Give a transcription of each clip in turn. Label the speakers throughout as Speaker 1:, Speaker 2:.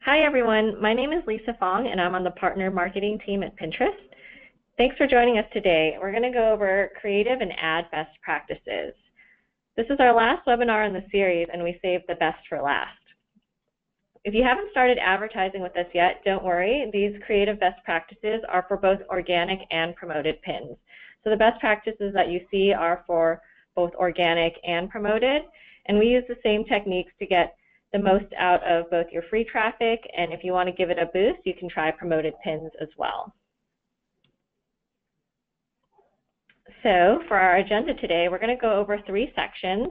Speaker 1: Hi everyone, my name is Lisa Fong and I'm on the partner marketing team at Pinterest. Thanks for joining us today. We're going to go over creative and ad best practices. This is our last webinar in the series and we saved the best for last. If you haven't started advertising with us yet, don't worry. These creative best practices are for both organic and promoted pins. So the best practices that you see are for both organic and promoted, and we use the same techniques to get the most out of both your free traffic, and if you want to give it a boost, you can try promoted pins as well. So for our agenda today, we're going to go over 3 sections.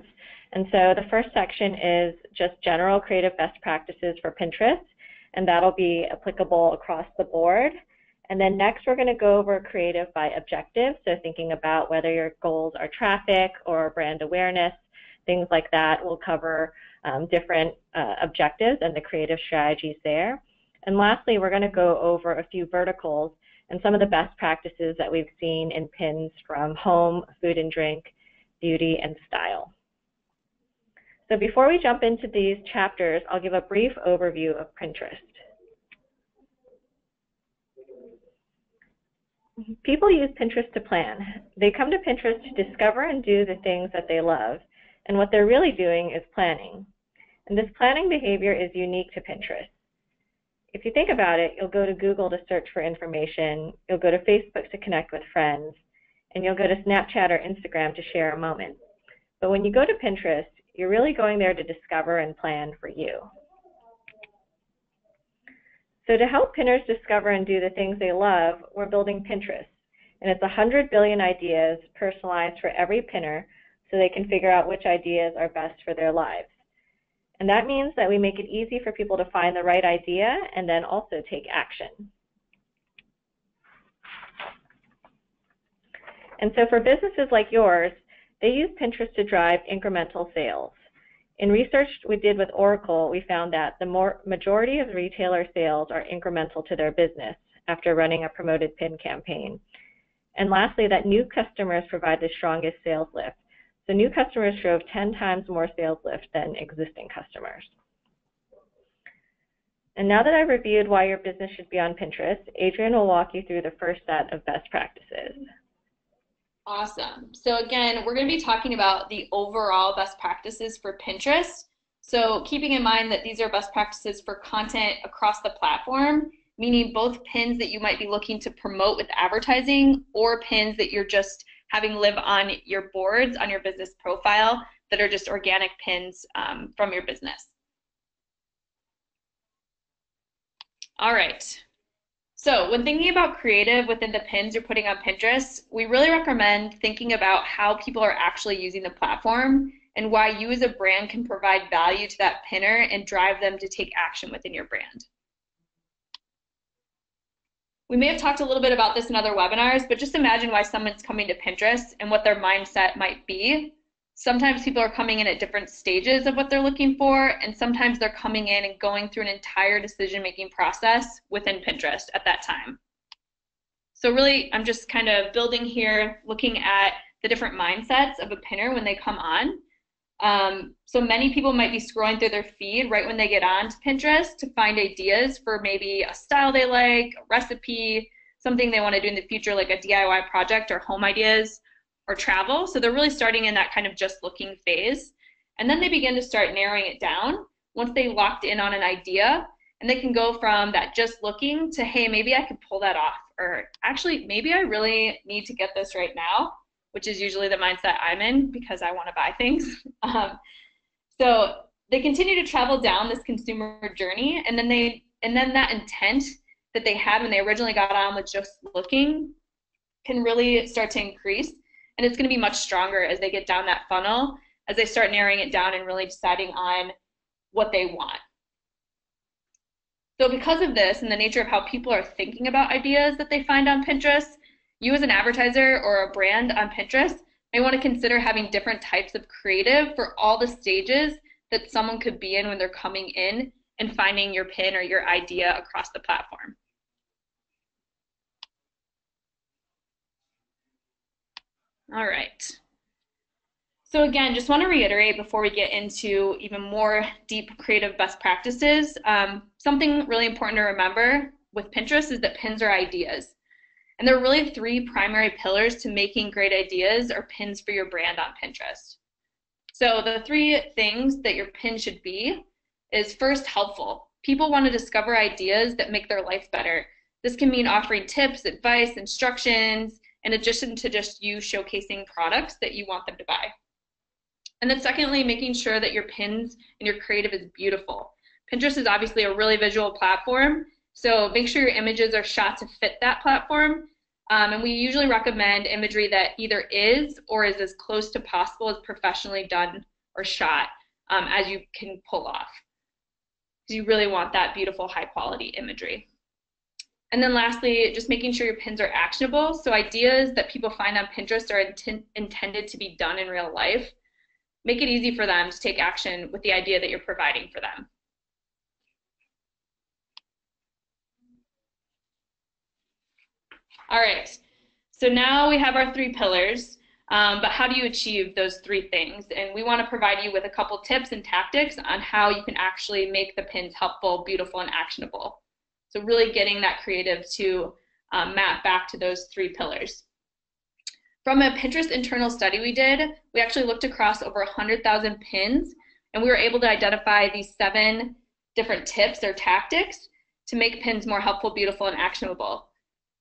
Speaker 1: And so the first section is just general creative best practices for Pinterest, and that'll be applicable across the board. And then next, we're going to go over creative by objective, so thinking about whether your goals are traffic or brand awareness, things like that. We'll cover different objectives and the creative strategies there. And lastly, we're going to go over a few verticals and some of the best practices that we've seen in pins from home, food and drink, beauty, and style. So before we jump into these chapters, I'll give a brief overview of Pinterest. People use Pinterest to plan. They come to Pinterest to discover and do the things that they love, and what they're really doing is planning. And this planning behavior is unique to Pinterest. If you think about it, you'll go to Google to search for information, you'll go to Facebook to connect with friends, and you'll go to Snapchat or Instagram to share a moment. But when you go to Pinterest, you're really going there to discover and plan for you. So to help pinners discover and do the things they love, we're building Pinterest. And it's 100 billion ideas personalized for every pinner so they can figure out which ideas are best for their lives. And that means that we make it easy for people to find the right idea and then also take action. And so for businesses like yours, they use Pinterest to drive incremental sales. In research we did with Oracle, we found that the majority of retailer sales are incremental to their business after running a promoted pin campaign. And lastly, that new customers provide the strongest sales lift. So new customers drove 10 times more sales lift than existing customers. And now that I've reviewed why your business should be on Pinterest, Adrienne will walk you through the first set of best practices.
Speaker 2: Awesome. So again, we're going to be talking about the overall best practices for Pinterest. So keeping in mind that these are best practices for content across the platform, meaning both pins that you might be looking to promote with advertising or pins that you're just having live on your boards, on your business profile, that are just organic pins from your business. All right. So when thinking about creative within the pins you're putting on Pinterest, we really recommend thinking about how people are actually using the platform and why you as a brand can provide value to that pinner and drive them to take action within your brand. We may have talked a little bit about this in other webinars, but just imagine why someone's coming to Pinterest and what their mindset might be. Sometimes people are coming in at different stages of what they're looking for, and sometimes they're coming in and going through an entire decision-making process within Pinterest at that time. So really, I'm just kind of building here, looking at the different mindsets of a pinner when they come on. So many people might be scrolling through their feed right when they get on to Pinterest to find ideas for maybe a style they like, a recipe, something they want to do in the future, like a DIY project or home ideas or travel. So they're really starting in that kind of just looking phase. And then they begin to start narrowing it down once they locked in on an idea, and they can go from that just looking to, hey, maybe I could pull that off, or actually, maybe I really need to get this right now, which is usually the mindset I'm in because I want to buy things. So they continue to travel down this consumer journey, and then that intent that they had when they originally got on with just looking can really start to increase, and it's going to be much stronger as they get down that funnel, as they start narrowing it down and really deciding on what they want. So because of this and the nature of how people are thinking about ideas that they find on Pinterest, you as an advertiser or a brand on Pinterest may want to consider having different types of creative for all the stages that someone could be in when they're coming in and finding your pin or your idea across the platform. All right. So again, just want to reiterate before we get into even more deep creative best practices, something really important to remember with Pinterest is that pins are ideas. And there are really three primary pillars to making great ideas or pins for your brand on Pinterest. So the three things that your pin should be is first, helpful. People want to discover ideas that make their life better. This can mean offering tips, advice, instructions, in addition to just you showcasing products that you want them to buy. And then secondly, making sure that your pins and your creative is beautiful. Pinterest is obviously a really visual platform, so make sure your images are shot to fit that platform. And we usually recommend imagery that either is or is as close to possible as professionally done or shot as you can pull off. So you really want that beautiful, high quality imagery. And then lastly, just making sure your pins are actionable. So ideas that people find on Pinterest are intended to be done in real life. Make it easy for them to take action with the idea that you're providing for them. All right, so now we have our three pillars, but how do you achieve those three things? And we want to provide you with a couple tips and tactics on how you can actually make the pins helpful, beautiful, and actionable. So really getting that creative to map back to those three pillars. From a Pinterest internal study we did, we actually looked across over 100,000 pins, and we were able to identify these 7 different tips or tactics to make pins more helpful, beautiful, and actionable.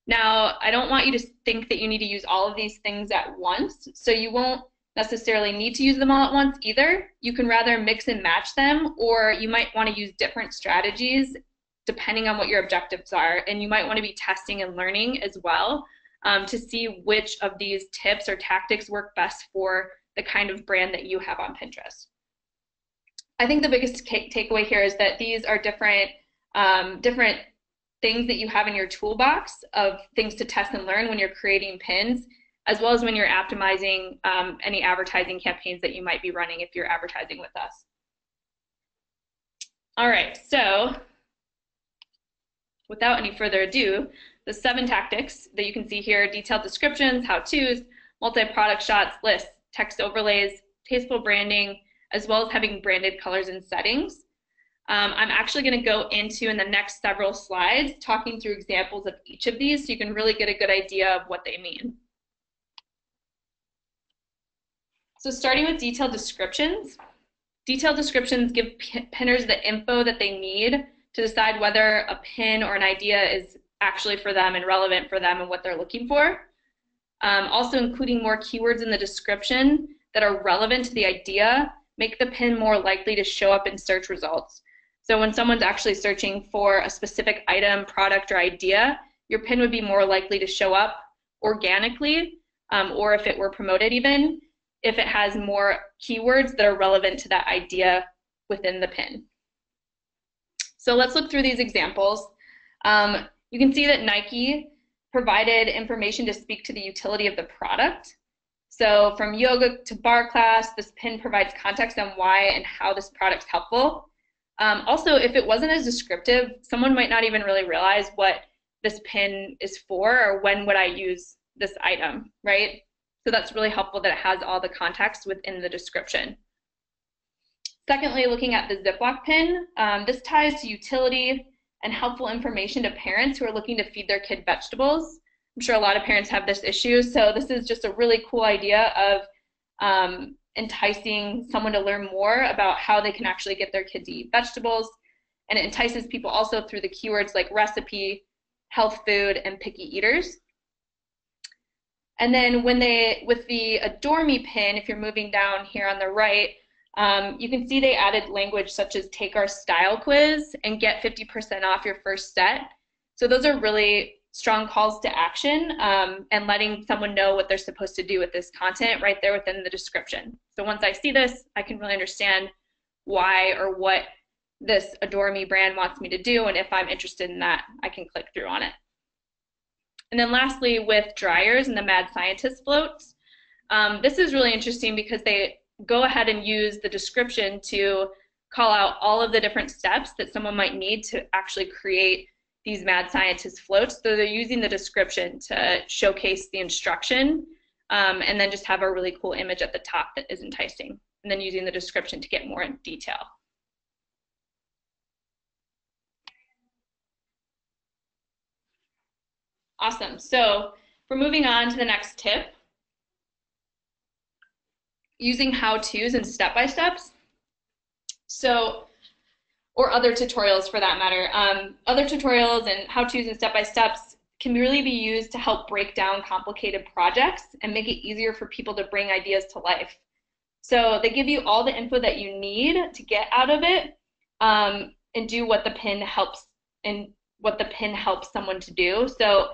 Speaker 2: Now, I don't want you to think that you need to use all of these things at once, so you won't necessarily need to use them all at once either. You can rather mix and match them, or you might want to use different strategies depending on what your objectives are, and you might want to be testing and learning as well to see which of these tips or tactics work best for the kind of brand that you have on Pinterest. I think the biggest takeaway here is that these are different things that you have in your toolbox of things to test and learn when you're creating pins, as well as when you're optimizing any advertising campaigns that you might be running if you're advertising with us. All right, so without any further ado, the 7 tactics that you can see here: detailed descriptions, how-tos, multi-product shots, lists, text overlays, tasteful branding, as well as having branded colors and settings. I'm actually going to go into, in the next several slides, talking through examples of each of these so you can really get a good idea of what they mean. So starting with detailed descriptions. Detailed descriptions give pinners the info that they need to decide whether a pin or an idea is actually for them and relevant for them and what they're looking for. Also, including more keywords in the description that are relevant to the idea make the pin more likely to show up in search results. So when someone's actually searching for a specific item, product, or idea, your pin would be more likely to show up organically, or if it were promoted even, if it has more keywords that are relevant to that idea within the pin. So let's look through these examples. You can see that Nike provided information to speak to the utility of the product. So from yoga to bar class, this pin provides context on why and how this product's helpful. Also, if it wasn't as descriptive, someone might not even really realize what this pin is for or when would I use this item, right? So that's really helpful that it has all the context within the description. Secondly, looking at the Ziploc pin, this ties to utility and helpful information to parents who are looking to feed their kid vegetables. I'm sure a lot of parents have this issue, so this is just a really cool idea of enticing someone to learn more about how they can actually get their kid to eat vegetables, and it entices people also through the keywords like recipe, health food, and picky eaters. And then with the Adore Me pin, if you're moving down here on the right, you can see they added language such as take our style quiz and get 50% off your first set. So those are really strong calls to action and letting someone know what they're supposed to do with this content right there within the description. So once I see this, I can really understand why or what this Adore Me brand wants me to do, and if I'm interested in that, I can click through on it. And then lastly, with dryers and the Mad Scientist floats, this is really interesting because they go ahead and use the description to call out all of the different steps that someone might need to actually create these Mad Scientist floats. So they're using the description to showcase the instruction and then just have a really cool image at the top that is enticing, and then using the description to get more in detail. Awesome. So we're moving on to the next tip, using how-tos and step-by-steps. So, or other tutorials for that matter. Other tutorials and how-tos and step-by-steps can really be used to help break down complicated projects and make it easier for people to bring ideas to life. So they give you all the info that you need to get out of it, and do what the pin helps someone to do. So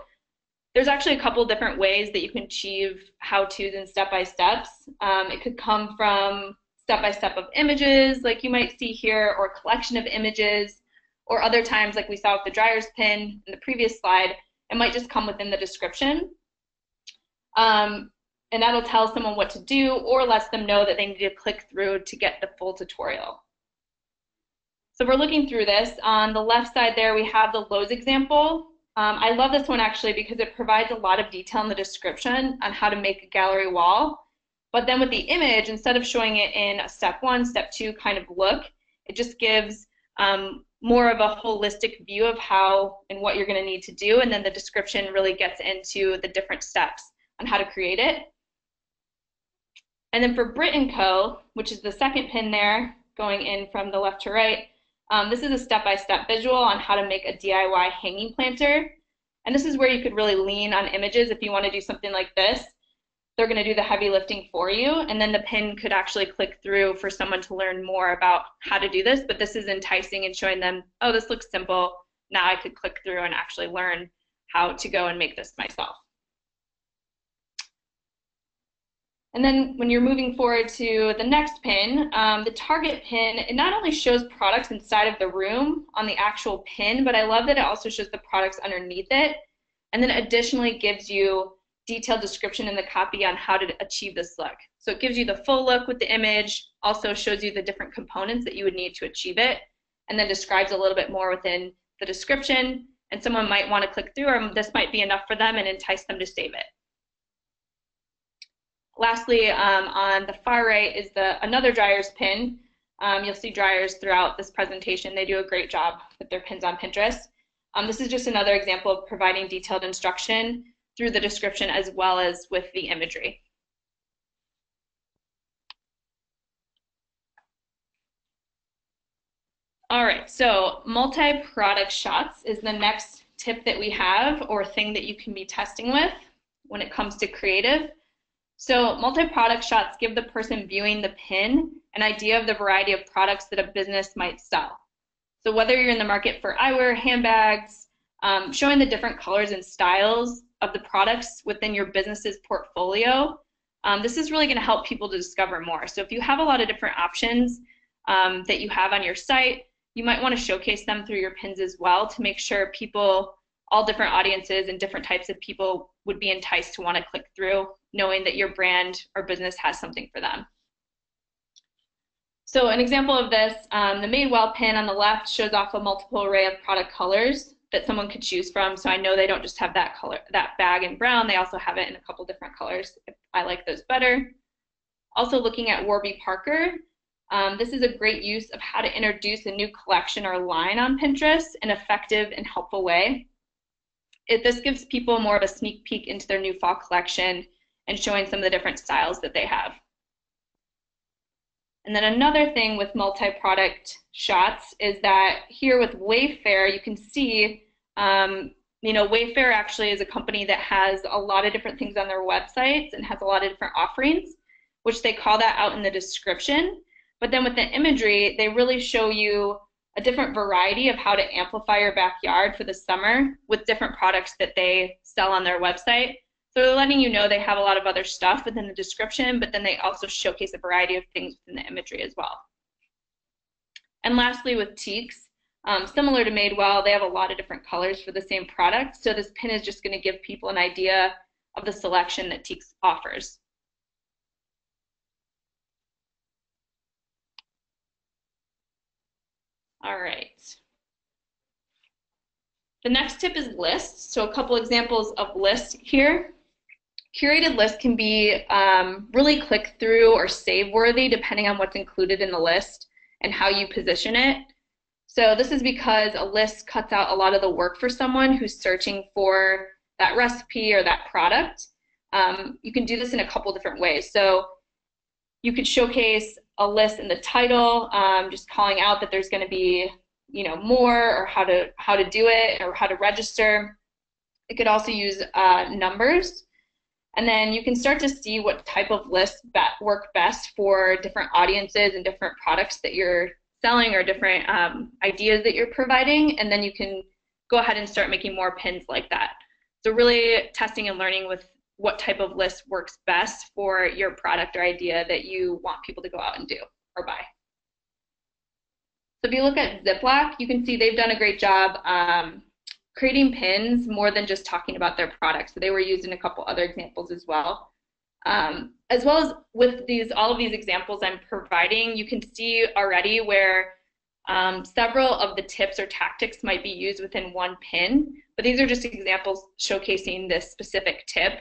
Speaker 2: there's actually a couple different ways that you can achieve how-tos and step-by-steps. It could come from step-by-step of images, like you might see here, or a collection of images, or other times, like we saw with the dryers pin in the previous slide, it might just come within the description. And that'll tell someone what to do, or lets them know that they need to click through to get the full tutorial. So we're looking through this. On the left side there, we have the Lowe's example. I love this one actually because it provides a lot of detail in the description on how to make a gallery wall. But then with the image, instead of showing it in a step 1, step 2 kind of look, it just gives more of a holistic view of how and what you're going to need to do. And then the description really gets into the different steps on how to create it. And then for Brit & Co., which is the second pin there, going in from the left to right, this is a step-by-step visual on how to make a DIY hanging planter. And this is where you could really lean on images if you want to do something like this. They're going to do the heavy lifting for you, and then the pin could actually click through for someone to learn more about how to do this. But this is enticing and showing them, oh, this looks simple. Now I could click through and actually learn how to go and make this myself. And then when you're moving forward to the next pin, the target pin, it not only shows products inside of the room on the actual pin, but I love that it also shows the products underneath it. And then additionally gives you detailed description in the copy on how to achieve this look. So it gives you the full look with the image, also shows you the different components that you would need to achieve it, and then describes a little bit more within the description. And someone might want to click through, or this might be enough for them and entice them to save it. Lastly, on the far right is another dryers pin. You'll see dryers throughout this presentation. They do a great job with their pins on Pinterest. This is just another example of providing detailed instruction through the description as well as with the imagery. All right, so multi-product shots is the next tip that we have, or thing that you can be testing with when it comes to creative. So multi-product shots give the person viewing the pin an idea of the variety of products that a business might sell. So whether you're in the market for eyewear, handbags, showing the different colors and styles of the products within your business's portfolio, this is really going to help people to discover more. So if you have a lot of different options that you have on your site, you might want to showcase them through your pins as well to make sure people, all different audiences and different types of people, would be enticed to want to click through, knowing that your brand or business has something for them. So an example of this, the Madewell pin on the left shows off a multiple array of product colors that someone could choose from. So I know they don't just have that color, that bag in brown, they also have it in a couple different colors if I like those better. Also looking at Warby Parker, this is a great use of how to introduce a new collection or line on Pinterest in an effective and helpful way. This gives people more of a sneak peek into their new fall collection and showing some of the different styles that they have. And then another thing with multi-product shots is that here with Wayfair, you can see, Wayfair actually is a company that has a lot of different things on their websites and has a lot of different offerings, which they call that out in the description. But then with the imagery, they really show you a different variety of how to amplify your backyard for the summer with different products that they sell on their website. So they're letting you know they have a lot of other stuff within the description, but then they also showcase a variety of things within the imagery as well. And lastly, with Teaks, similar to Madewell, they have a lot of different colors for the same product. So this pin is just going to give people an idea of the selection that Teaks offers. All right. The next tip is lists. So a couple examples of lists here. Curated lists can be really click-through or save-worthy depending on what's included in the list and how you position it. So this is because a list cuts out a lot of the work for someone who's searching for that recipe or that product. You can do this in a couple different ways. So you could showcase a list in the title, just calling out that there's going to be, more, or how to do it, or how to register. It could also use numbers. And then you can start to see what type of lists work best for different audiences and different products that you're selling, or different ideas that you're providing. And then you can go ahead and start making more pins like that. So really testing and learning with what type of list works best for your product or idea that you want people to go out and do or buy. So if you look at Ziploc, you can see they've done a great job creating pins more than just talking about their products. So they were used in a couple other examples as well. As well as with all of these examples I'm providing, you can see already where several of the tips or tactics might be used within one pin, but these are just examples showcasing this specific tip.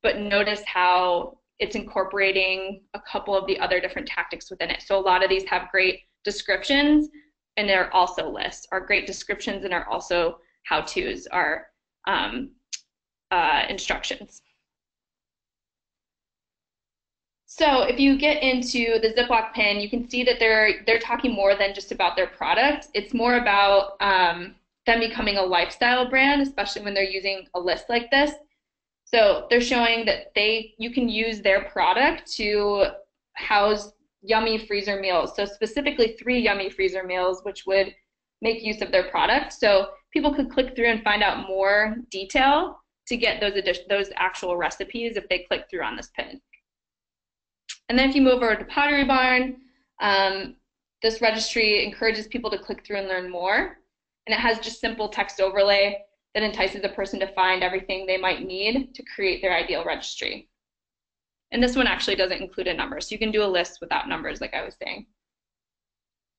Speaker 2: But notice how it's incorporating a couple of the other different tactics within it. So a lot of these have great descriptions, and they're also lists, or great descriptions and are also how-tos, are instructions. So if you get into the Ziploc pin, you can see that they're talking more than just about their product. It's more about them becoming a lifestyle brand, especially when they're using a list like this. So they're showing that you can use their product to house yummy freezer meals. So specifically 3 yummy freezer meals, which would make use of their product. So people could click through and find out more detail to get those actual recipes if they click through on this pin. And then if you move over to Pottery Barn, this registry encourages people to click through and learn more. And it has just simple text overlay that entices a person to find everything they might need to create their ideal registry. And this one actually doesn't include a number, so you can do a list without numbers, like I was saying.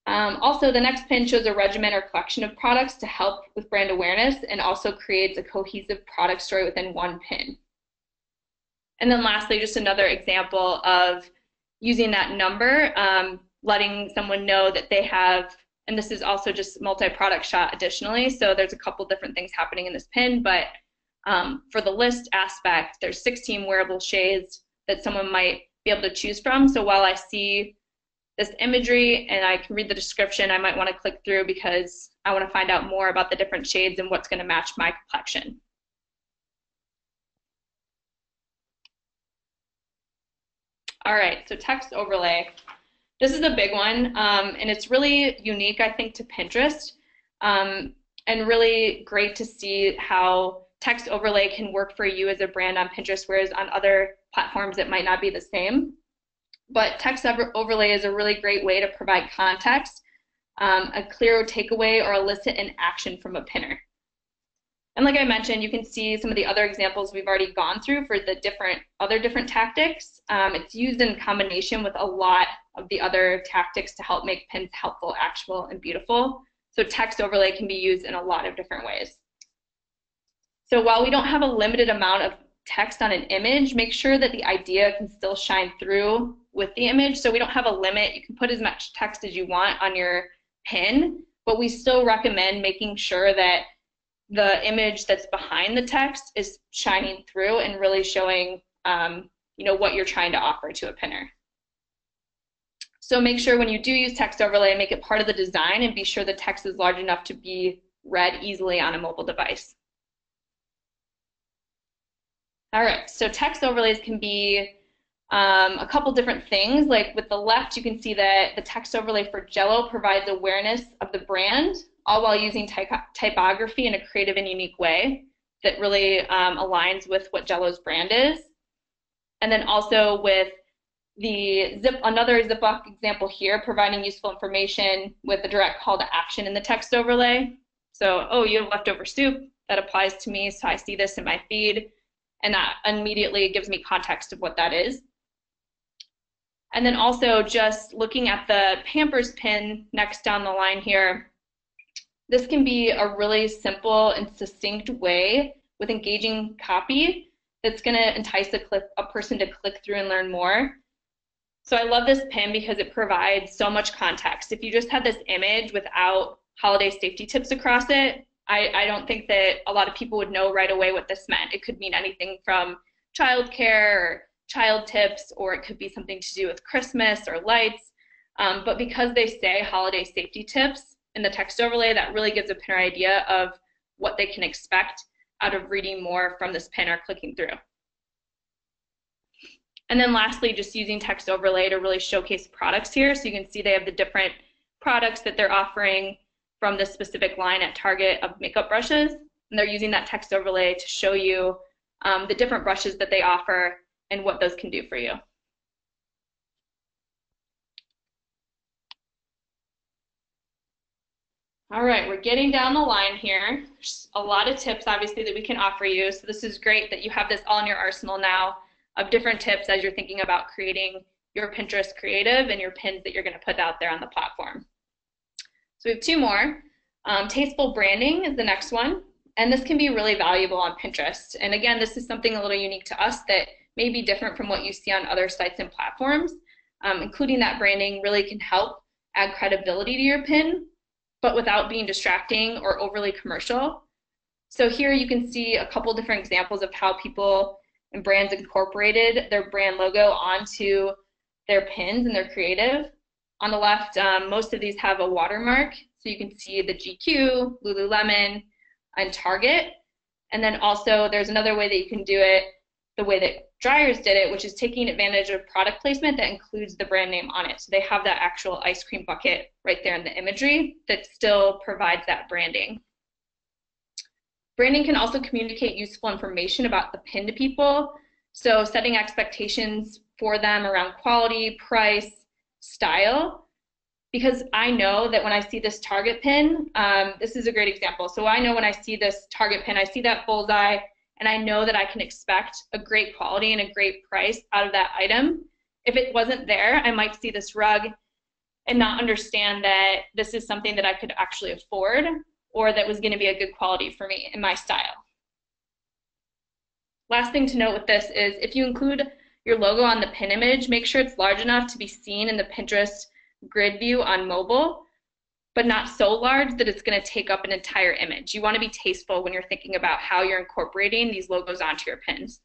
Speaker 2: Also, the next pin shows a regimen or collection of products to help with brand awareness, and also creates a cohesive product story within one pin. And then lastly, just another example of using that number, letting someone know that they have, and this is also just multi-product shot additionally, so there's a couple different things happening in this pin, but for the list aspect, there's 16 wearable shades that someone might be able to choose from. So while I see this imagery and I can read the description, I might want to click through because I want to find out more about the different shades and what's going to match my complexion. All right, so text overlay. This is a big one, and it's really unique, I think, to Pinterest, and really great to see how text overlay can work for you as a brand on Pinterest, whereas on other platforms it might not be the same. But text overlay is a really great way to provide context, a clear takeaway, or elicit an action from a pinner. And like I mentioned, you can see some of the other examples we've already gone through for the other different tactics. It's used in combination with a lot of the other tactics to help make pins helpful, actual, and beautiful. So text overlay can be used in a lot of different ways. So while we don't have a limited amount of text on an image, make sure that the idea can still shine through with the image. So we don't have a limit. You can put as much text as you want on your pin, but we still recommend making sure that the image that's behind the text is shining through and really showing what you're trying to offer to a pinner. So make sure when you do use text overlay, make it part of the design and be sure the text is large enough to be read easily on a mobile device. All right, so text overlays can be a couple different things. Like with the left, you can see that the text overlay for Jell-O provides awareness of the brand, all while using typography in a creative and unique way that really aligns with what Jell-O's brand is. And then also with another Ziploc example here, providing useful information with a direct call to action in the text overlay. So, oh, you have leftover soup, that applies to me, so I see this in my feed, and that immediately gives me context of what that is. And then also just looking at the Pampers pin next down the line here, this can be a really simple and succinct way with engaging copy that's going to entice a person to click through and learn more. So I love this pin because it provides so much context. If you just had this image without holiday safety tips across it, I don't think that a lot of people would know right away what this meant. It could mean anything from childcare or child tips, or it could be something to do with Christmas or lights. But because they say holiday safety tips in the text overlay, that really gives a pinner idea of what they can expect out of reading more from this pin or clicking through. And then lastly, just using text overlay to really showcase products here. So you can see they have the different products that they're offering from this specific line at Target of makeup brushes. And they're using that text overlay to show you the different brushes that they offer and what those can do for you. All right, we're getting down the line here. There's a lot of tips, obviously, that we can offer you. So this is great that you have this all in your arsenal now of different tips as you're thinking about creating your Pinterest creative and your pins that you're going to put out there on the platform. So we have two more. Tasteful branding is the next one. And this can be really valuable on Pinterest. And again, this is something a little unique to us that may be different from what you see on other sites and platforms. Including that branding really can help add credibility to your pin, but without being distracting or overly commercial. So here you can see a couple different examples of how people and brands incorporated their brand logo onto their pins and their creative. On the left, most of these have a watermark. So you can see the GQ, Lululemon, and Target. And then also there's another way that you can do it the way that Dryers did it, which is taking advantage of product placement that includes the brand name on it. So they have that actual ice cream bucket right there in the imagery that still provides that branding. Branding can also communicate useful information about the pin to people. So setting expectations for them around quality, price, style. Because I know that when I see this Target pin, this is a great example. So I know when I see this Target pin, I see that bullseye, and I know that I can expect a great quality and a great price out of that item. If it wasn't there, I might see this rug and not understand that this is something that I could actually afford or that was going to be a good quality for me in my style. Last thing to note with this is if you include your logo on the pin image, make sure it's large enough to be seen in the Pinterest grid view on mobile, but not so large that it's going to take up an entire image. You want to be tasteful when you're thinking about how you're incorporating these logos onto your pins.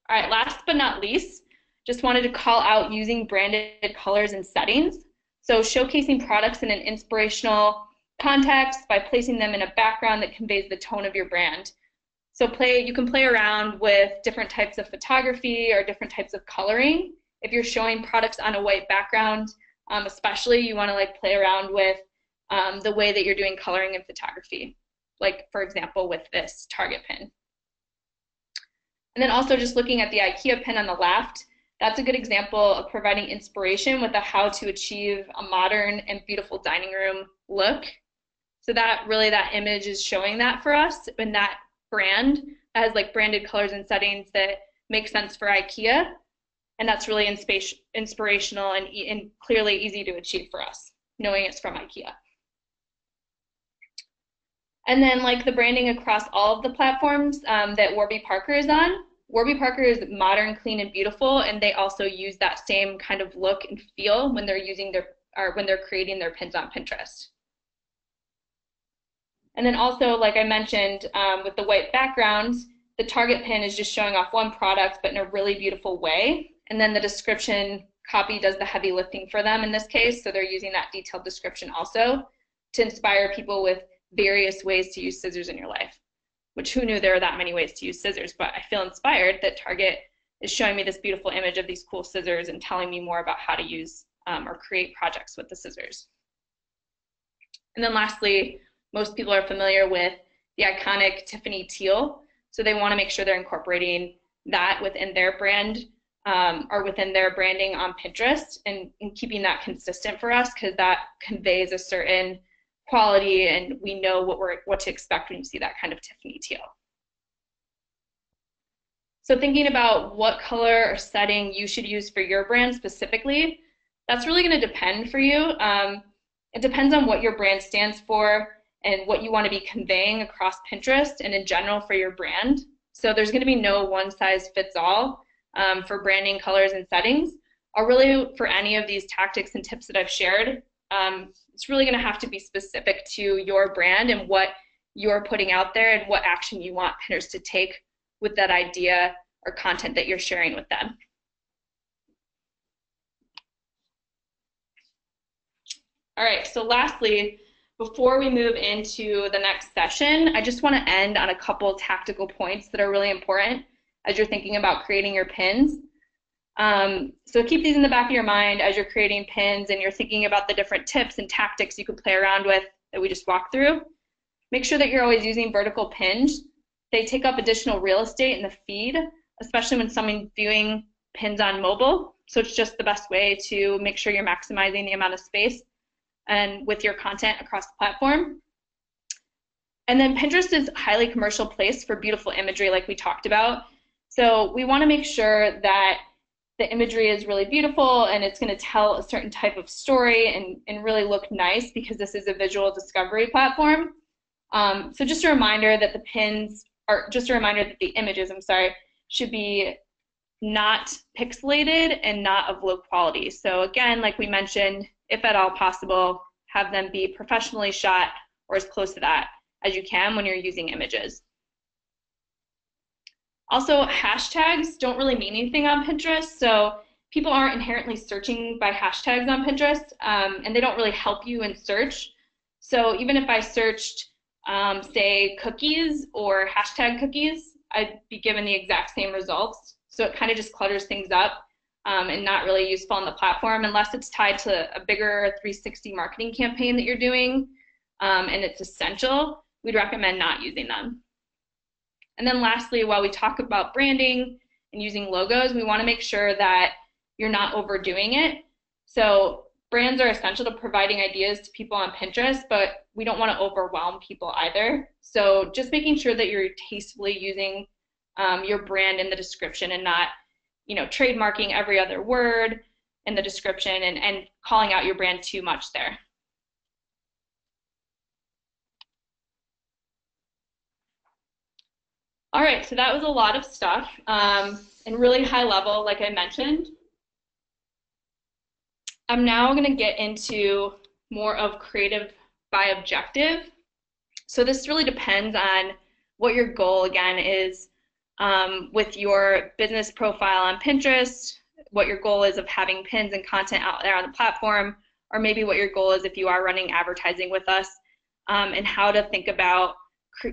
Speaker 2: All right, last but not least, just wanted to call out using branded colors and settings. So showcasing products in an inspirational context by placing them in a background that conveys the tone of your brand. So you can play around with different types of photography or different types of coloring. If you're showing products on a white background, especially you want to play around with the way that you're doing coloring in photography. Like for example with this Target pin. And then also just looking at the IKEA pin on the left, that's a good example of providing inspiration with a how to achieve a modern and beautiful dining room look. So that image is showing that for us, and that brand has branded colors and settings that make sense for IKEA, and that's really inspirational and clearly easy to achieve for us, knowing it's from IKEA. And then the branding across all of the platforms that Warby Parker is on. Warby Parker is modern, clean, and beautiful, and they also use that same kind of look and feel when they're creating their pins on Pinterest. And then also, like I mentioned, with the white backgrounds, the Target pin is just showing off one product, but in a really beautiful way. And then the description copy does the heavy lifting for them in this case, so they're using that detailed description also to inspire people with various ways to use scissors in your life, which who knew there are that many ways to use scissors, but I feel inspired that Target is showing me this beautiful image of these cool scissors and telling me more about how to use or create projects with the scissors. And then lastly, most people are familiar with the iconic Tiffany teal, so they want to make sure they're incorporating that within their brand or within their branding on Pinterest and keeping that consistent for us because that conveys a certain quality and we know what to expect when you see that kind of Tiffany teal. So thinking about what color or setting you should use for your brand specifically, that's really going to depend for you. It depends on what your brand stands for and what you want to be conveying across Pinterest and in general for your brand. So there's going to be no one size fits all for branding, colors, and settings, or really for any of these tactics and tips that I've shared. It's really going to have to be specific to your brand and what you're putting out there and what action you want Pinterest to take with that idea or content that you're sharing with them. All right, so lastly, before we move into the next session, I just want to end on a couple tactical points that are really important as you're thinking about creating your pins. So keep these in the back of your mind as you're creating pins and you're thinking about the different tips and tactics you could play around with that we just walked through. Make sure that you're always using vertical pins. They take up additional real estate in the feed, especially when someone's viewing pins on mobile. So it's just the best way to make sure you're maximizing the amount of space and with your content across the platform. And then Pinterest is a highly commercial place for beautiful imagery like we talked about. So we want to make sure that the imagery is really beautiful and it's going to tell a certain type of story and really look nice because this is a visual discovery platform. So just a reminder that the pins, or just a reminder that the images, should be not pixelated and not of low quality. So again, like we mentioned, if at all possible, have them be professionally shot or as close to that as you can when you're using images. Also, hashtags don't really mean anything on Pinterest, so people aren't inherently searching by hashtags on Pinterest, and they don't really help you in search. So even if I searched, say, cookies or hashtag cookies, I'd be given the exact same results. So it kind of just clutters things up. And not really useful on the platform unless it's tied to a bigger 360 marketing campaign that you're doing and it's essential. We'd recommend not using them. And then lastly, while we talk about branding and using logos, we want to make sure that you're not overdoing it. So brands are essential to providing ideas to people on Pinterest, but we don't want to overwhelm people either. So just making sure that you're tastefully using your brand in the description and not trademarking every other word in the description and calling out your brand too much there. All right, so that was a lot of stuff and really high level, like I mentioned. I'm now going to get into more of creative by objective. So this really depends on what your goal, again, is with your business profile on Pinterest, what your goal is of having pins and content out there on the platform, or maybe what your goal is if you are running advertising with us, and how to think about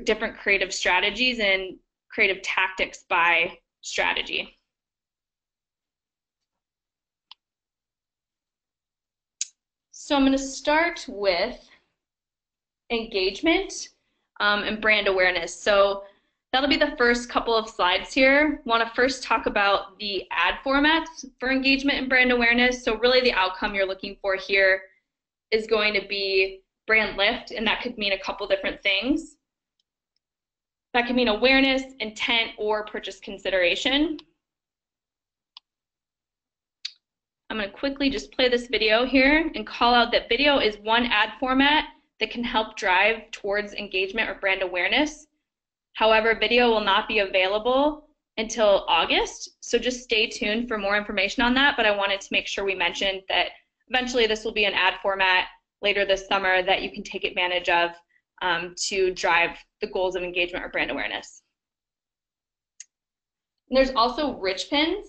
Speaker 2: different creative strategies and creative tactics by strategy. So I'm going to start with engagement and brand awareness. So that'll be the first couple of slides here. I want to first talk about the ad formats for engagement and brand awareness. So really the outcome you're looking for here is going to be brand lift, and that could mean a couple different things. That could mean awareness, intent, or purchase consideration. I'm going to quickly just play this video here and call out that video is one ad format that can help drive towards engagement or brand awareness. However, video will not be available until August, so just stay tuned for more information on that, but I wanted to make sure we mentioned that eventually this will be an ad format later this summer that you can take advantage of to drive the goals of engagement or brand awareness. And there's also rich pins.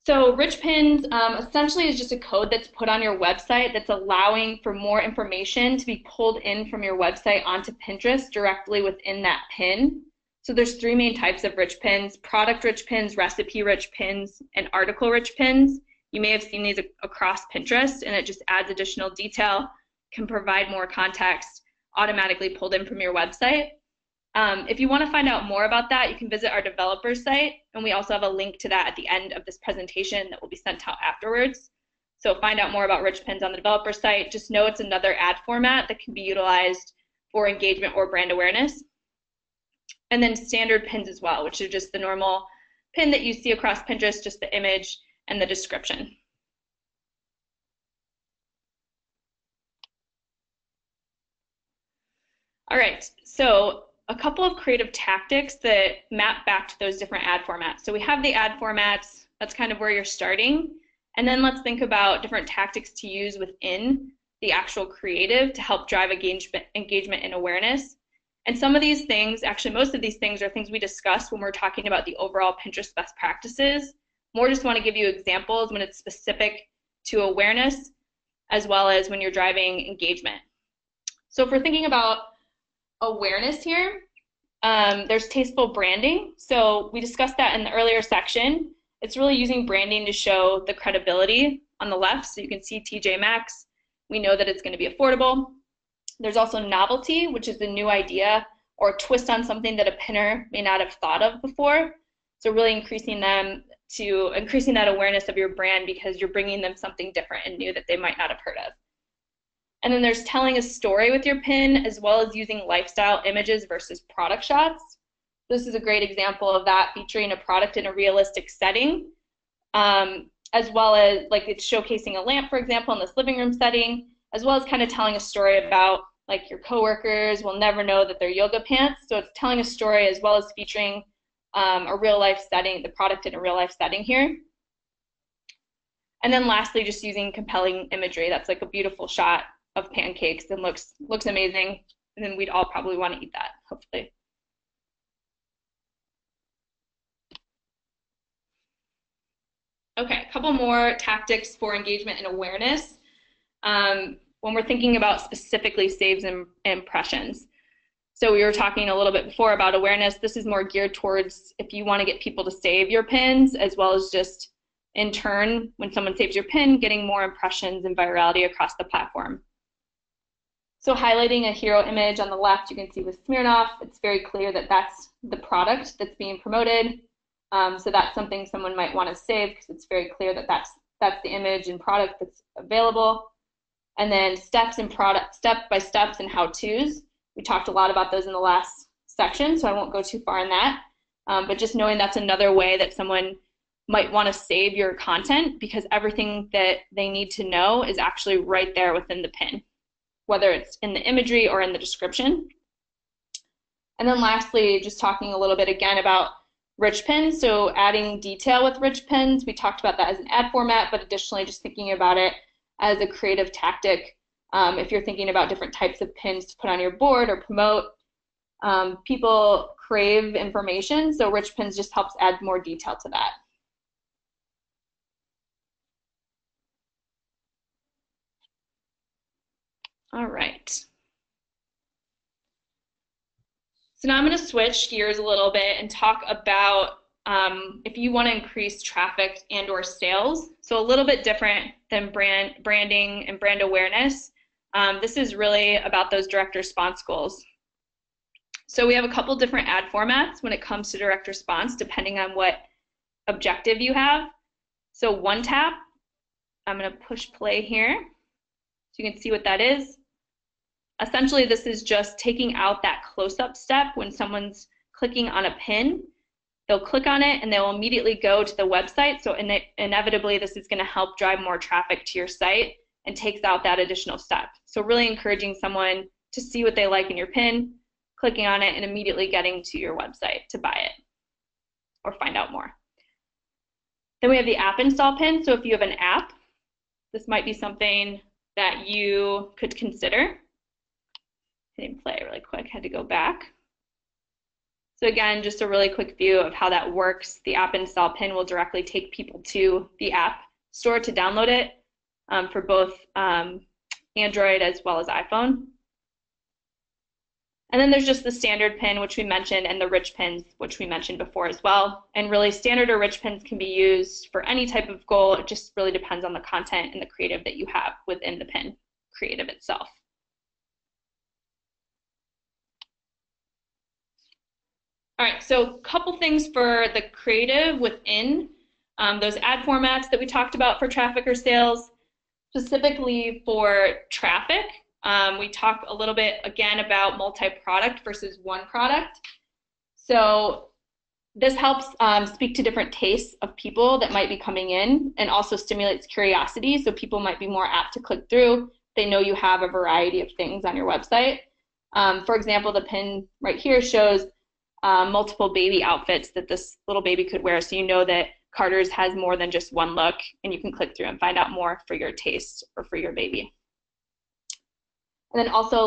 Speaker 2: So rich pins essentially is just a code that's put on your website that's allowing for more information to be pulled in from your website onto Pinterest directly within that pin. So there's three main types of rich pins: product rich pins, recipe rich pins, and article rich pins. You may have seen these across Pinterest, and it just adds additional detail, can provide more context, automatically pulled in from your website. If you want to find out more about that, you can visit our developer site, and we also have a link to that at the end of this presentation that will be sent out afterwards. So find out more about rich pins on the developer site. Just know it's another ad format that can be utilized for engagement or brand awareness. And then standard pins as well, which are just the normal pin that you see across Pinterest, just the image and the description. All right, so a couple of creative tactics that map back to those different ad formats. So we have the ad formats, that's kind of where you're starting. And then let's think about different tactics to use within the actual creative to help drive engagement and awareness. And some of these things, actually most of these things, are things we discuss when we're talking about the overall Pinterest best practices. More just want to give you examples when it's specific to awareness, as well as when you're driving engagement. So if we're thinking about awareness here, there's tasteful branding. So we discussed that in the earlier section. It's really using branding to show the credibility on the left. So you can see TJ Maxx. We know that it's going to be affordable. There's also novelty, which is a new idea or twist on something that a pinner may not have thought of before. So really increasing that awareness of your brand because you're bringing them something different and new that they might not have heard of. And then there's telling a story with your pin, as well as using lifestyle images versus product shots. This is a great example of that, featuring a product in a realistic setting, as well as like it's showcasing a lamp, for example, in this living room setting, as well as kind of telling a story about like your coworkers will never know that they're yoga pants. So it's telling a story as well as featuring a real life setting, the product in a real life setting here. And then lastly, just using compelling imagery. That's like a beautiful shot of pancakes and looks amazing. And then we'd all probably want to eat that, hopefully. Okay, a couple more tactics for engagement and awareness when we're thinking about specifically saves and impressions. So we were talking a little bit before about awareness. This is more geared towards if you want to get people to save your pins, as well as just in turn, when someone saves your pin, getting more impressions and virality across the platform. So highlighting a hero image on the left, you can see with Smirnoff, it's very clear that that's the product that's being promoted. So that's something someone might want to save because it's very clear that that's the image and product that's available. And then steps and product, step by steps and how-tos. We talked a lot about those in the last section, so I won't go too far in that. But just knowing that's another way that someone might want to save your content because everything that they need to know is actually right there within the pin, whether it's in the imagery or in the description. And then lastly, just talking a little bit again about rich pins. So adding detail with rich pins, we talked about that as an ad format, but additionally just thinking about it as a creative tactic. If you're thinking about different types of pins to put on your board or promote, people crave information, so rich pins just helps add more detail to that. All right. So now I'm going to switch gears a little bit and talk about if you want to increase traffic and or sales. So a little bit different than branding and brand awareness. This is really about those direct response goals. So we have a couple different ad formats when it comes to direct response, depending on what objective you have. So one tap, I'm going to push play here so you can see what that is. Essentially, this is just taking out that close-up step when someone's clicking on a pin. They'll click on it and they'll immediately go to the website. So inevitably, this is going to help drive more traffic to your site and takes out that additional step. So really encouraging someone to see what they like in your pin, clicking on it, and immediately getting to your website to buy it or find out more. Then we have the app install pin. So if you have an app, this might be something that you could consider. Hitting play really quick, had to go back. So again, just a really quick view of how that works. The app install pin will directly take people to the app store to download it for both Android as well as iPhone. And then there's just the standard pin, which we mentioned, and the rich pins, which we mentioned before as well. And really, standard or rich pins can be used for any type of goal. It just really depends on the content and the creative that you have within the pin creative itself. All right, so a couple things for the creative within those ad formats that we talked about for traffic or sales. Specifically for traffic, we talked a little bit again about multi-product versus one product. So this helps speak to different tastes of people that might be coming in and also stimulates curiosity. So people might be more apt to click through. They know you have a variety of things on your website. For example, the pin right here shows multiple baby outfits that this little baby could wear. So you know that Carter's has more than just one look, and you can click through and find out more for your taste or for your baby. And then also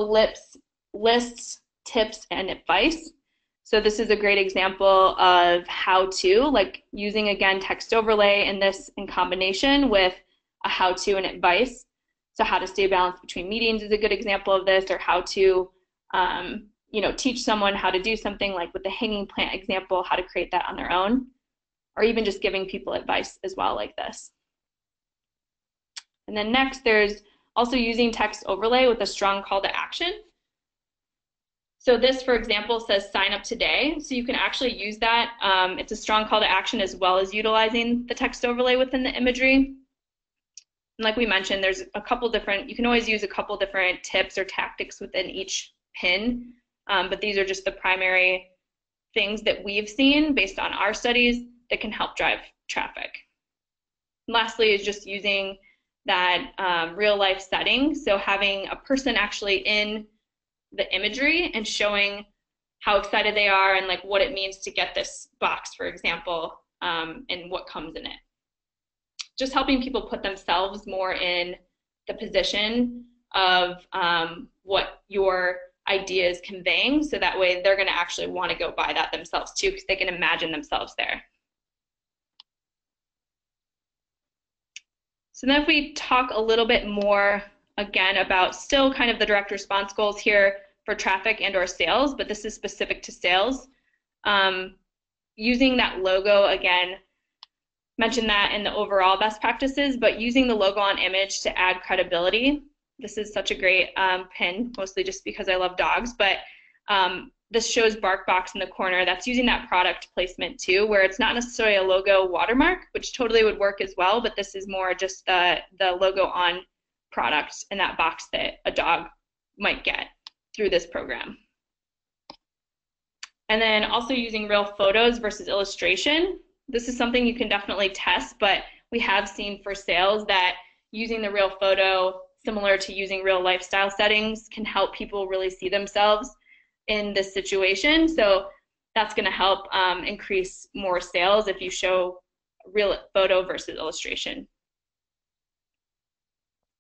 Speaker 2: lists, tips, and advice. So this is a great example of how to, like using, again, text overlay and this in combination with a how-to and advice. So how to stay balanced between meetings is a good example of this, or how to teach someone how to do something, like with the hanging plant example, how to create that on their own, or even just giving people advice as well, like this. And then next, there's also using text overlay with a strong call to action. So this, for example, says sign up today. So you can actually use that. It's a strong call to action as well as utilizing the text overlay within the imagery. And like we mentioned, there's a couple different, you can always use a couple different tips or tactics within each pin, but these are just the primary things that we've seen based on our studies that can help drive traffic. And lastly is just using that real life setting. So having a person actually in the imagery and showing how excited they are and like what it means to get this box, for example, and what comes in it. Just helping people put themselves more in the position of what your idea is conveying, so that way they're going to actually want to go buy that themselves too, because they can imagine themselves there. So then if we talk a little bit more again about still kind of the direct response goals here for traffic and or sales, but this is specific to sales. Using that logo, again, mentioned that in the overall best practices, but using the logo on image to add credibility. This is such a great pin, mostly just because I love dogs, but this shows BarkBox in the corner. That's using that product placement too, where it's not necessarily a logo watermark, which totally would work as well, but this is more just the logo on products in that box that a dog might get through this program. And then also using real photos versus illustration. This is something you can definitely test, but we have seen for sales that using the real photo, similar to using real lifestyle settings, can help people really see themselves in this situation. So that's going to help increase more sales if you show real photo versus illustration.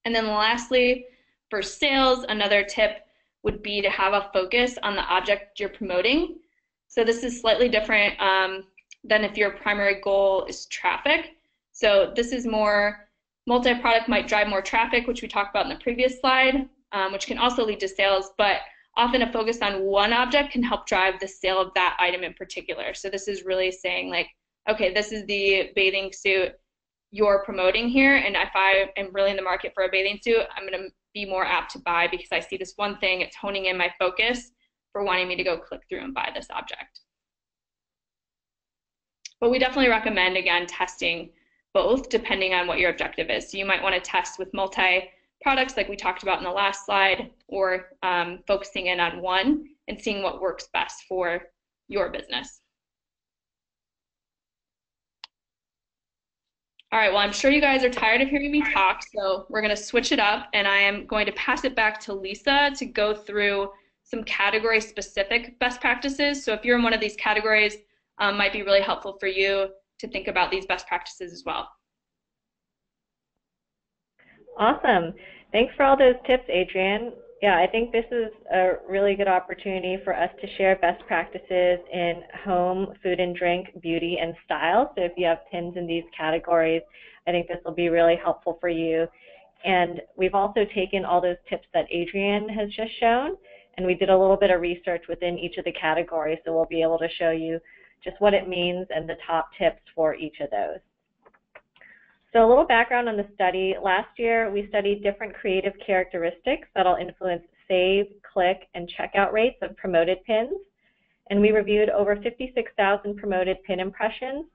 Speaker 2: And then lastly, for sales, another tip would be to have a focus on the object you're promoting. So this is slightly different than if your primary goal is traffic. So this is more, multi-product might drive more traffic, which we talked about in the previous slide, which can also lead to sales, but often a focus on one object can help drive the sale of that item in particular. So this is really saying like, okay, this is the bathing suit you're promoting here, and if I am really in the market for a bathing suit, I'm going to be more apt to buy because I see this one thing, it's honing in my focus for wanting me to go click through and buy this object. But we definitely recommend, again, testing both depending on what your objective is. So you might want to test with multi-products like we talked about in the last slide, or focusing in on one and seeing what works best for your business. All right, well, I'm sure you guys are tired of hearing me talk, so we're going to switch it up, and I am going to pass it back to Lisa to go through some category-specific best practices. So if you're in one of these categories, might be really helpful for you to think about these best practices as well.
Speaker 1: Awesome. Thanks for all those tips, Adrienne. Yeah, I think this is a really good opportunity for us to share best practices in home, food and drink, beauty, and style. So if you have pins in these categories, I think this will be really helpful for you. And we've also taken all those tips that Adrienne has just shown, and we did a little bit of research within each of the categories, so we'll be able to show you just what it means and the top tips for each of those. So a little background on the study. Last year, we studied different creative characteristics that'll influence save, click, and checkout rates of promoted pins. And we reviewed over 56,000 promoted pin impressions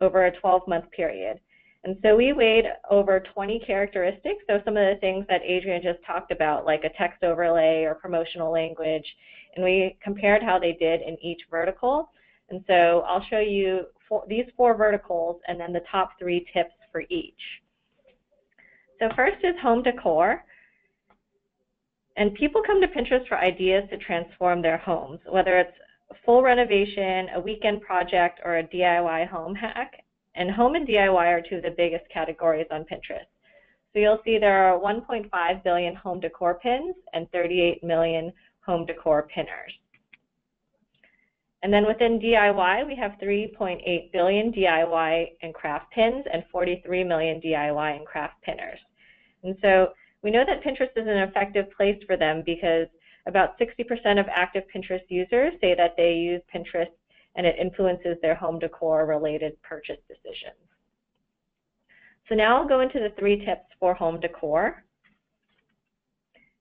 Speaker 1: over a 12-month period. And so we weighed over 20 characteristics, so some of the things that Adrienne just talked about, like a text overlay or promotional language, and we compared how they did in each vertical. And so I'll show you these 4 verticals and then the top 3 tips for each. So first is home decor. And people come to Pinterest for ideas to transform their homes, whether it's a full renovation, a weekend project, or a DIY home hack. And home and DIY are two of the biggest categories on Pinterest. So you'll see there are 1.5 billion home decor pins and 38 million home decor pinners. And then within DIY, we have 3.8 billion DIY and craft pins and 43 million DIY and craft pinners. And so we know that Pinterest is an effective place for them because about 60% of active Pinterest users say that they use Pinterest and it influences their home decor related purchase decisions. So now I'll go into the 3 tips for home decor.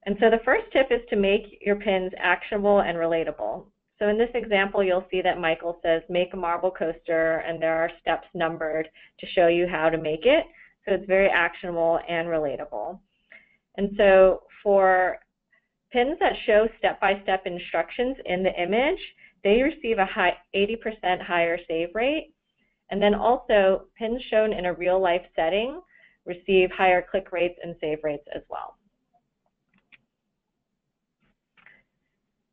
Speaker 1: And so the first tip is to make your pins actionable and relatable. So in this example, you'll see that Michael says, make a marble coaster, and there are steps numbered to show you how to make it. So it's very actionable and relatable. And so for pins that show step-by-step instructions in the image, they receive a 80% higher save rate. And then also, pins shown in a real-life setting receive higher click rates and save rates as well.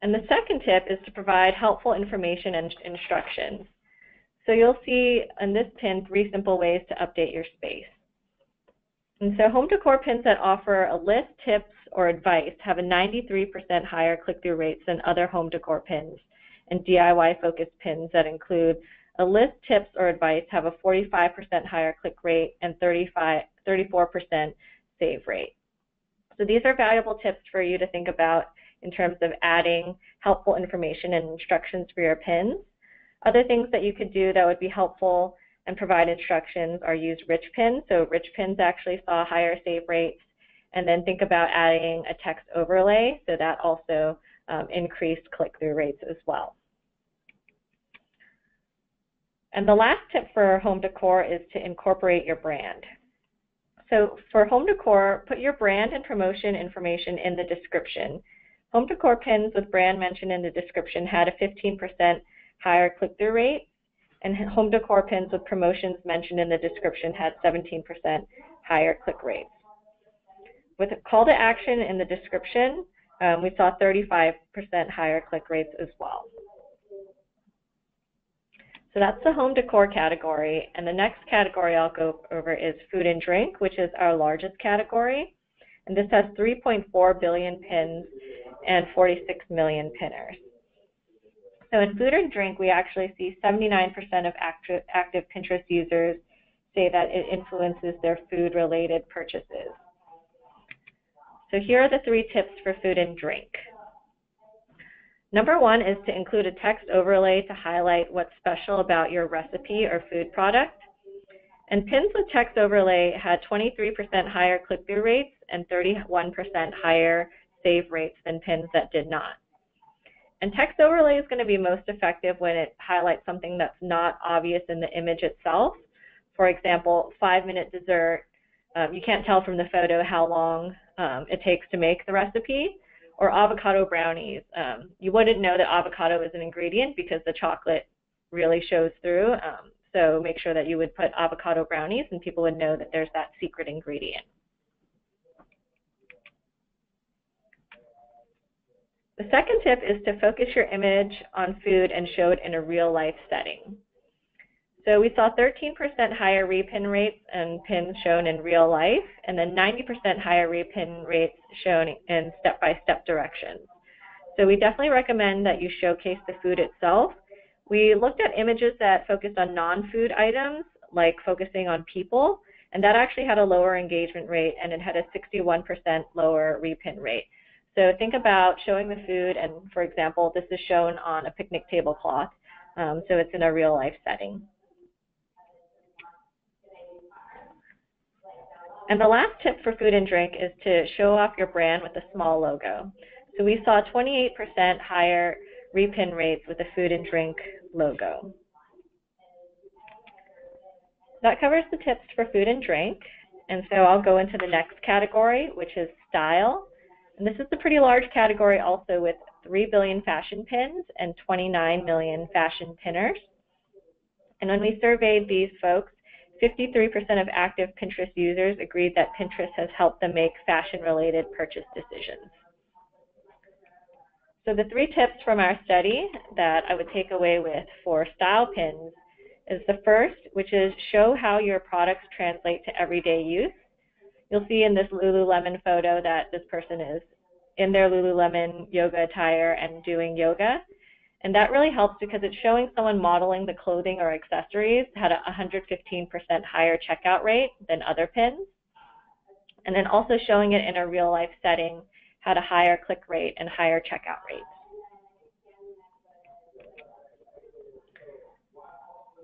Speaker 1: And the second tip is to provide helpful information and instructions. So you'll see in this pin 3 simple ways to update your space. And so home decor pins that offer a list, tips, or advice have a 93% higher click-through rates than other home decor pins. And DIY-focused pins that include a list, tips, or advice have a 45% higher click rate and 34% save rate. So these are valuable tips for you to think about in terms of adding helpful information and instructions for your pins. Other things that you could do that would be helpful and provide instructions are use rich pins. So rich pins actually saw higher save rates. And then think about adding a text overlay, so that also increased click-through rates as well. And the last tip for home decor is to incorporate your brand. So for home decor, put your brand and promotion information in the description. Home decor pins with brand mentioned in the description had a 15% higher click-through rate, and home decor pins with promotions mentioned in the description had 17% higher click rates. With a call to action in the description, we saw 35% higher click rates as well. So that's the home decor category, and the next category I'll go over is food and drink, which is our largest category. And this has 3.4 billion pins and 46 million pinners. So in food and drink, we actually see 79% of active Pinterest users say that it influences their food-related purchases. So here are the 3 tips for food and drink. Number 1 is to include a text overlay to highlight what's special about your recipe or food product. And pins with text overlay had 23% higher click-through rates and 31% higher save rates than pins that did not. And text overlay is going to be most effective when it highlights something that's not obvious in the image itself. For example, 5-minute dessert. You can't tell from the photo how long it takes to make the recipe. Or avocado brownies. You wouldn't know that avocado is an ingredient because the chocolate really shows through. So make sure that you would put avocado brownies and people would know that there's that secret ingredient. The second tip is to focus your image on food and show it in a real life setting. So we saw 13% higher repin rates and pins shown in real life, and then 90% higher repin rates shown in step-by-step directions. So we definitely recommend that you showcase the food itself. We looked at images that focused on non-food items, like focusing on people, and that actually had a lower engagement rate, and it had a 61% lower repin rate. So think about showing the food, and for example, this is shown on a picnic tablecloth, so it's in a real-life setting. And the last tip for food and drink is to show off your brand with a small logo. So we saw 28% higher repin rates with a food and drink logo. That covers the tips for food and drink. And so I'll go into the next category, which is style. And this is a pretty large category also with 3 billion fashion pins and 29 million fashion pinners. And when we surveyed these folks, 53% of active Pinterest users agreed that Pinterest has helped them make fashion-related purchase decisions. So the 3 tips from our study that I would take away with for style pins is the first, which is show how your products translate to everyday use. You'll see in this Lululemon photo that this person is in their Lululemon yoga attire and doing yoga. And that really helps because it's showing someone modeling the clothing or accessories had a 115% higher checkout rate than other pins. And then also showing it in a real life setting had a higher click rate and higher checkout rates.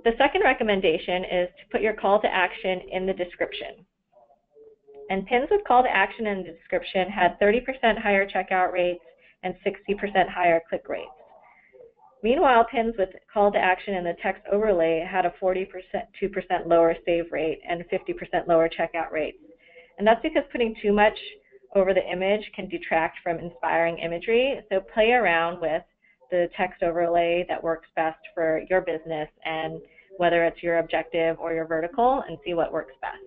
Speaker 1: The second recommendation is to put your call to action in the description. And pins with call to action in the description had 30% higher checkout rates and 60% higher click rates. Meanwhile, pins with call to action in the text overlay had a 42% lower save rate and 50% lower checkout rates. And that's because putting too much over the image can detract from inspiring imagery. So play around with the text overlay that works best for your business and whether it's your objective or your vertical, and see what works best.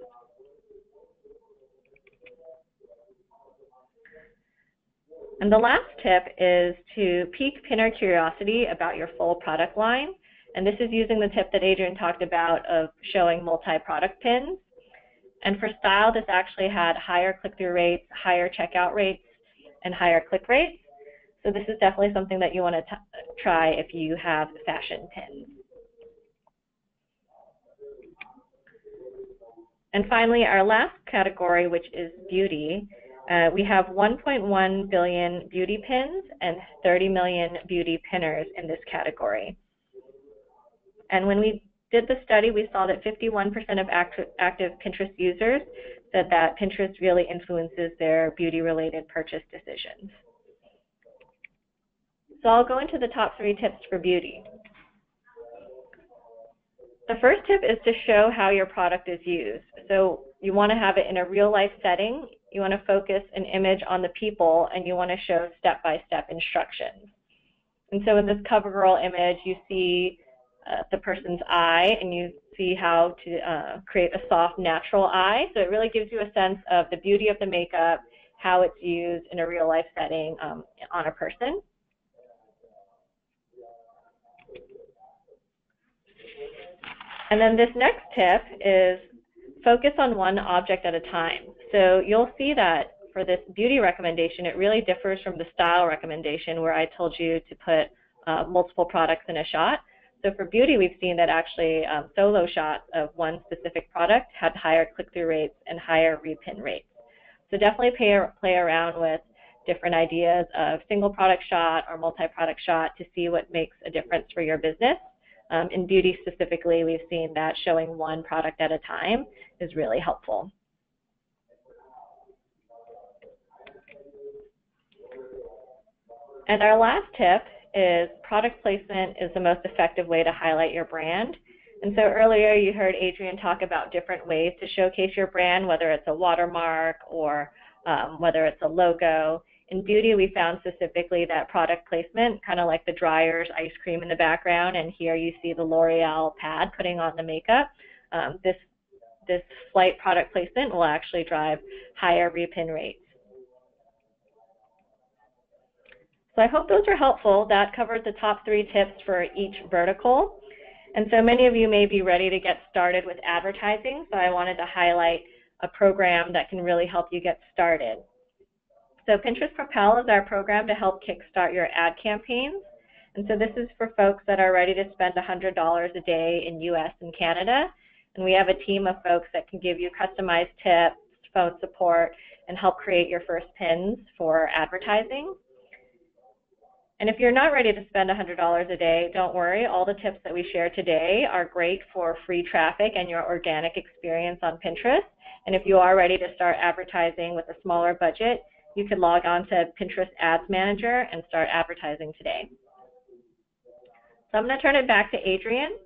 Speaker 1: And the last tip is to pique pinner curiosity about your full product line. And this is using the tip that Adrian talked about of showing multi-product pins. And for style, this actually had higher click-through rates, higher checkout rates, and higher click rates. So this is definitely something that you want to try if you have fashion pins. And finally, our last category, which is beauty. We have 1.1 billion beauty pins and 30 million beauty pinners in this category. And when we did the study, we saw that 51% of active Pinterest users said that Pinterest really influences their beauty-related purchase decisions. So I'll go into the top 3 tips for beauty. The first tip is to show how your product is used. So you want to have it in a real-life setting. You want to focus an image on the people, and you want to show step-by-step instructions. And so in this CoverGirl image, you see the person's eye, and you see how to create a soft, natural eye. So it really gives you a sense of the beauty of the makeup, how it's used in a real-life setting on a person. And then this next tip is focus on one object at a time. So you'll see that for this beauty recommendation, it really differs from the style recommendation where I told you to put multiple products in a shot. So for beauty, we've seen that actually solo shots of one specific product had higher click-through rates and higher repin rates. So definitely play around with different ideas of single product shot or multi-product shot to see what makes a difference for your business. In beauty specifically, we've seen that showing one product at a time is really helpful. And our last tip is product placement is the most effective way to highlight your brand. And so earlier you heard Adrian talk about different ways to showcase your brand, whether it's a watermark or whether it's a logo. In beauty, we found specifically that product placement, kind of like the Dreyer's ice cream in the background, and here you see the L'Oreal pad putting on the makeup. This slight product placement will actually drive higher repin rates. So I hope those are helpful. That covers the top 3 tips for each vertical. And so many of you may be ready to get started with advertising, so I wanted to highlight a program that can really help you get started. So Pinterest Propel is our program to help kickstart your ad campaigns. And so this is for folks that are ready to spend $100 a day in US and Canada. And we have a team of folks that can give you customized tips, phone support, and help create your first pins for advertising. And if you're not ready to spend $100 a day, don't worry. All the tips that we share today are great for free traffic and your organic experience on Pinterest. And if you are ready to start advertising with a smaller budget, you can log on to Pinterest Ads Manager and start advertising today. So I'm going to turn it back to Adrian.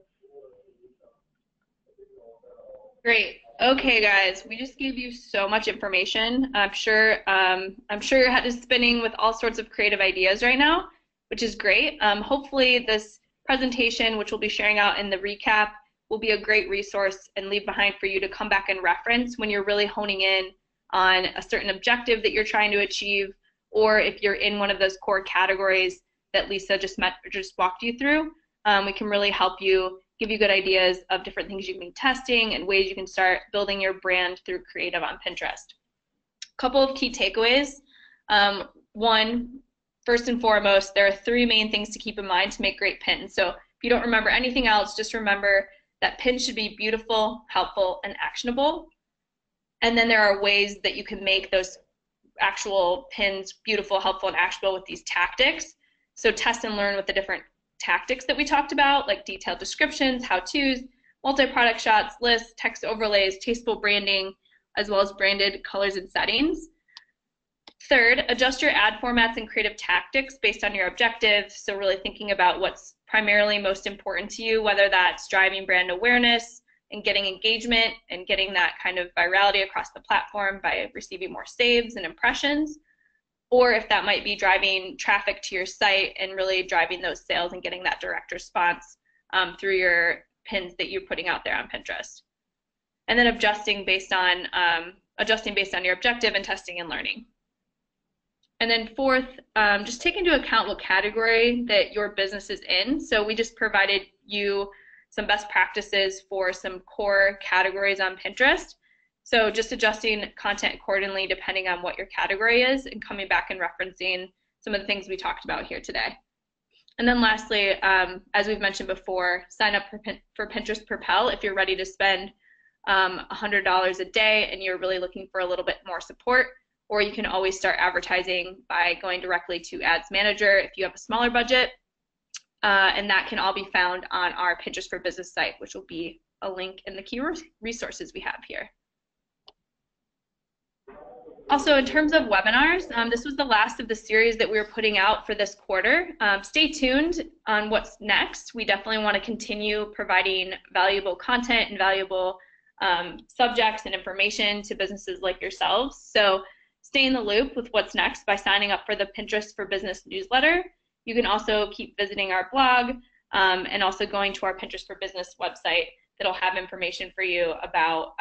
Speaker 2: Great. Okay, guys, we just gave you so much information. I'm sure your head is spinning with all sorts of creative ideas right now, which is great. Hopefully this presentation, which we'll be sharing out in the recap, will be a great resource and leave behind for you to come back and reference when you're really honing in on a certain objective that you're trying to achieve, or if you're in one of those core categories that Lisa just walked you through, we can really help you, give you good ideas of different things you can be testing and ways you can start building your brand through creative on Pinterest. A couple of key takeaways. One, first and foremost, there are 3 main things to keep in mind to make great pins. So if you don't remember anything else, just remember that pins should be beautiful, helpful, and actionable. And then there are ways that you can make those actual pins beautiful, helpful, and actionable with these tactics. So test and learn with the different tactics that we talked about, like detailed descriptions, how-tos, multi-product shots, lists, text overlays, tasteful branding, as well as branded colors and settings. Third, adjust your ad formats and creative tactics based on your objectives. So really thinking about what's primarily most important to you, whether that's driving brand awareness and getting engagement and getting that kind of virality across the platform by receiving more saves and impressions, or if that might be driving traffic to your site and really driving those sales and getting that direct response through your pins that you're putting out there on Pinterest. And then adjusting based on your objective and testing and learning. And then fourth, just take into account what category that your business is in. So we just provided you some best practices for some core categories on Pinterest. So just adjusting content accordingly depending on what your category is and coming back and referencing some of the things we talked about here today. And then lastly, as we've mentioned before, sign up for Pinterest Propel if you're ready to spend $100 a day and you're really looking for a little bit more support. Or you can always start advertising by going directly to Ads Manager if you have a smaller budget. And that can all be found on our Pinterest for Business site, which will be a link in the key resources we have here. Also, in terms of webinars, this was the last of the series that we were putting out for this quarter. Stay tuned on what's next. We definitely want to continue providing valuable content and valuable subjects and information to businesses like yourselves. So stay in the loop with what's next by signing up for the Pinterest for Business newsletter. You can also keep visiting our blog and also going to our Pinterest for Business website that'll have information for you about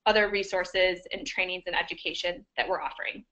Speaker 2: other resources and trainings and education that we're offering.